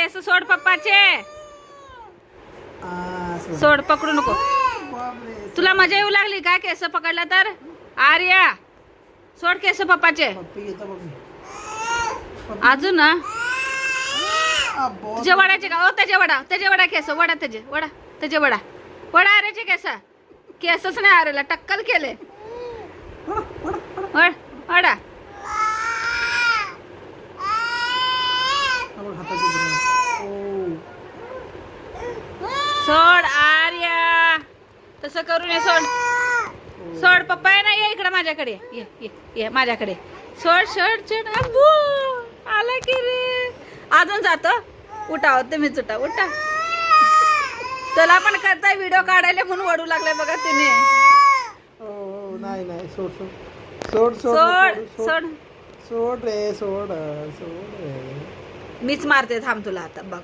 केस सोड पप्पाचे. सोड, पकडू नको. तुला मजा येऊ लागली का केस पकडला तर? आर्या सोड केस पप्पाचे. अजून ना तुझे वडाचे का? ओ त्याचे वडा केस वडा, त्याचे वडा आर्याचे केस. केसच नाही आर्याला, टक्कल केले. वडा सोड आर्या, तसं करू नये. सोड पप्पा आहे ना, ये इकडे माझ्याकडे. ये माझ्याकडे. सोड. अब्बू आला की रे. अजून जातो. उठा तुम्हीच उठा. तुला पण करताय व्हिडिओ काढायला म्हणून वडू लागले बघा तुम्ही. नाही सोड रे. मीच मारते, थांब तुला आता बघ.